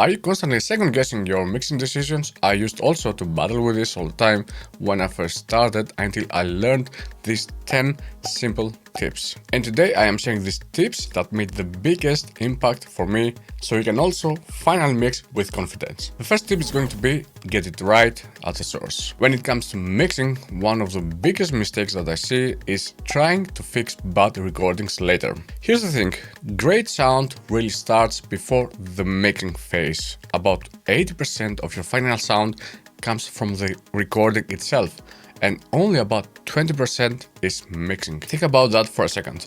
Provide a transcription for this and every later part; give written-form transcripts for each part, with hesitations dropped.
Are you constantly second guessing your mixing decisions? I used also to battle with this all the time when I first started until I learned these 10 simple tips. And today I am sharing these tips that made the biggest impact for me so you can also finally mix with confidence. The first tip is going to be get it right at the source. When it comes to mixing, one of the biggest mistakes that I see is trying to fix bad recordings later. Here's the thing, great sound really starts before the mixing phase. About 80% of your final sound comes from the recording itself, and only about 20% is mixing. Think about that for a second.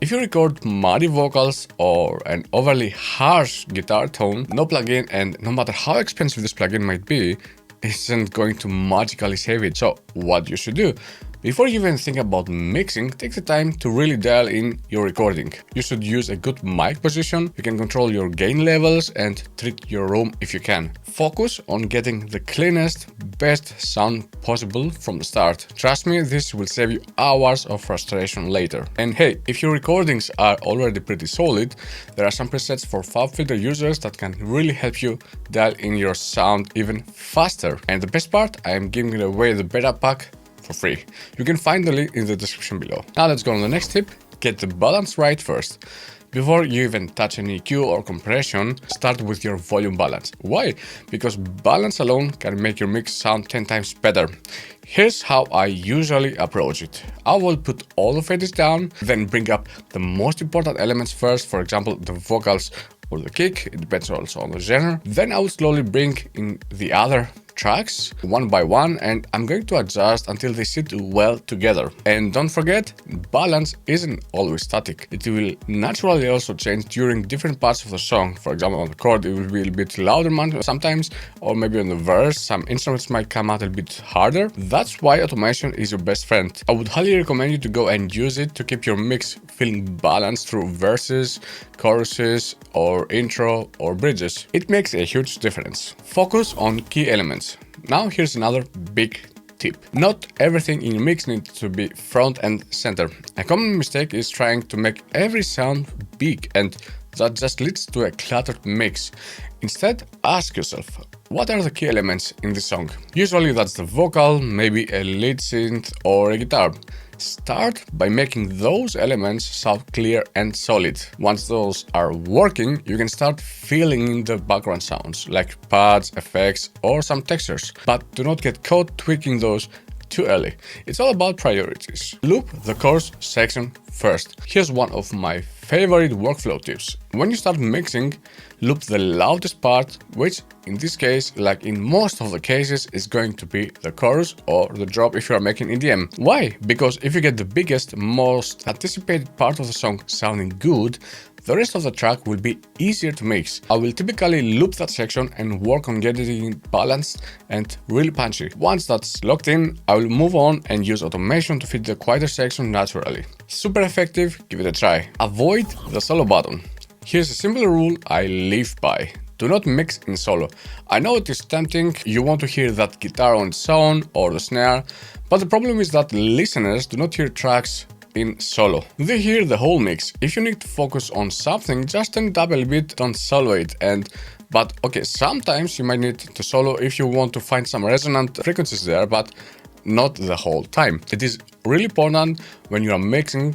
If you record muddy vocals or an overly harsh guitar tone, no plugin, and no matter how expensive this plugin might be, isn't going to magically save it. So what you should do? Before you even think about mixing, take the time to really dial in your recording. You should use a good mic position, you can control your gain levels and treat your room if you can. Focus on getting the cleanest, best sound possible from the start. Trust me, this will save you hours of frustration later. And hey, if your recordings are already pretty solid, there are some presets for FabFilter users that can really help you dial in your sound even faster. And the best part, I am giving away the beta pack for free. You can find the link in the description below. Now let's go on the next tip. Get the balance right first. Before you even touch an EQ or compression, start with your volume balance. Why? Because balance alone can make your mix sound 10 times better. Here's how I usually approach it. I will put all the faders down, then bring up the most important elements first, for example, the vocals or the kick, it depends also on the genre. Then I will slowly bring in the other tracks one by one, and I'm going to adjust until they sit well together. And don't forget, balance isn't always static. It will naturally also change during different parts of the song. For example, on the chord it will be a bit louder sometimes, or maybe on the verse some instruments might come out a bit harder. That's why automation is your best friend. I would highly recommend you to go and use it to keep your mix feeling balanced through verses, choruses, or intro or bridges. It makes a huge difference. Focus on key elements. Now here's another big tip. Not everything in your mix needs to be front and center. A common mistake is trying to make every sound big, and that just leads to a cluttered mix. Instead, ask yourself, what are the key elements in this song? Usually that's the vocal, maybe a lead synth or a guitar. Start by making those elements sound clear and solid. Once those are working, you can start filling in the background sounds, like pads, effects, or some textures. But do not get caught tweaking those too early. It's all about priorities. Loop the chorus section first. Here's one of my favorite workflow tips. When you start mixing, loop the loudest part, which in this case, like in most of the cases, is going to be the chorus or the drop if you are making EDM. Why? Because if you get the biggest, most anticipated part of the song sounding good, the rest of the track will be easier to mix. I will typically loop that section and work on getting it balanced and really punchy. Once that's locked in, I will move on and use automation to fit the quieter section naturally. Super effective, give it a try. Avoid the solo button. Here's a simple rule I live by. Do not mix in solo. I know it is tempting, you want to hear that guitar on its own or the snare, but the problem is that listeners do not hear tracks in solo. They hear the whole mix. If you need to focus on something, just turn it up a bit, don't solo it. But okay, sometimes you might need to solo if you want to find some resonant frequencies there, but not the whole time. It is really important when you are mixing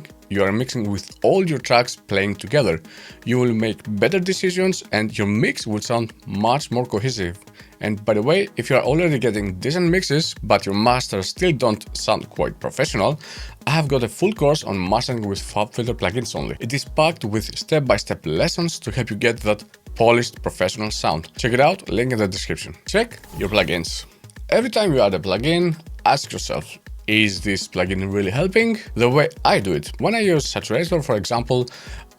with all your tracks playing together. You will make better decisions and your mix will sound much more cohesive. And by the way, if you are already getting decent mixes, but your masters still don't sound quite professional, I have got a full course on mastering with FabFilter plugins only. It is packed with step-by-step lessons to help you get that polished professional sound. Check it out, link in the description. Check your plugins. Every time you add a plugin, ask yourself, is this plugin really helping? The way I do it, when I use Saturator for example,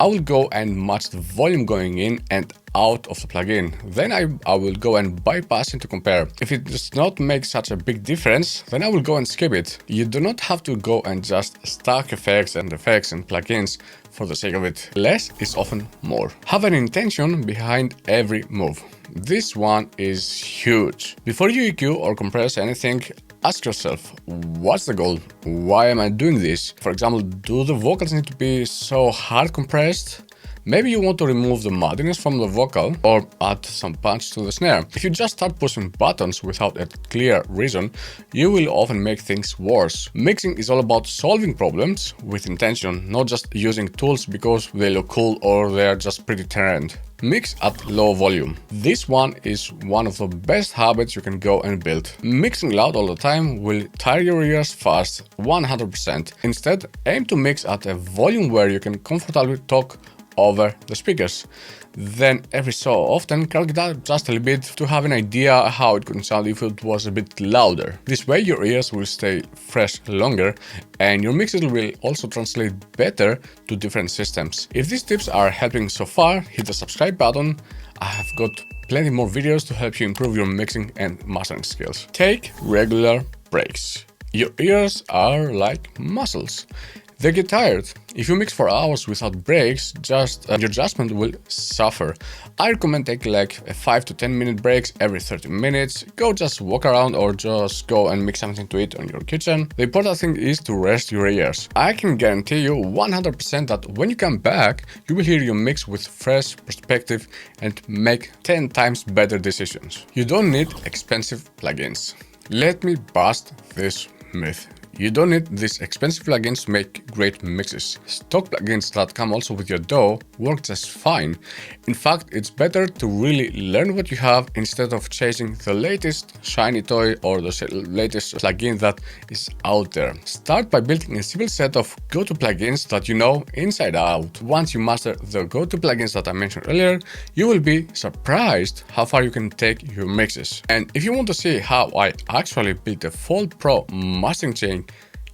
I will go and match the volume going in and out of the plugin. Then I will go and bypass it to compare. If it does not make such a big difference, then I will go and skip it. You do not have to go and just stack effects and plugins for the sake of it. Less is often more. Have an intention behind every move. This one is huge. Before you EQ or compress anything, ask yourself, what's the goal? Why am I doing this? For example, do the vocals need to be so hard compressed? Maybe you want to remove the muddiness from the vocal or add some punch to the snare. If you just start pushing buttons without a clear reason, you will often make things worse. Mixing is all about solving problems with intention, not just using tools because they look cool or they're just pretty trend. Mix at low volume. This one is one of the best habits you can go and build. Mixing loud all the time will tire your ears fast, 100%. Instead, aim to mix at a volume where you can comfortably talk over the speakers. Then every so often crank it up just a little bit to have an idea how it could sound if it was a bit louder. This way your ears will stay fresh longer and your mixes will also translate better to different systems. If these tips are helping so far, hit the subscribe button. I have got plenty more videos to help you improve your mixing and mastering skills. Take regular breaks. Your ears are like muscles. They get tired. If you mix for hours without breaks, your adjustment will suffer. I recommend taking like a 5 to 10 minute breaks every 30 minutes. Go just walk around or just go and make something to eat on your kitchen. The important thing is to rest your ears. I can guarantee you 100% that when you come back, you will hear your mix with fresh perspective and make 10 times better decisions. You don't need expensive plugins. Let me bust this myth. You don't need these expensive plugins to make great mixes. Stock plugins that come also with your DAW work just fine. In fact, it's better to really learn what you have instead of chasing the latest shiny toy or the latest plugin that is out there. Start by building a simple set of go-to plugins that you know inside out. Once you master the go-to plugins that I mentioned earlier, you will be surprised how far you can take your mixes. And if you want to see how I actually built a full pro mastering chain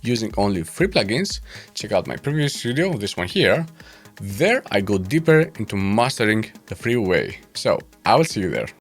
using only free plugins, check out my previous video, this one here. There I go deeper into mastering the free way. So I will see you there.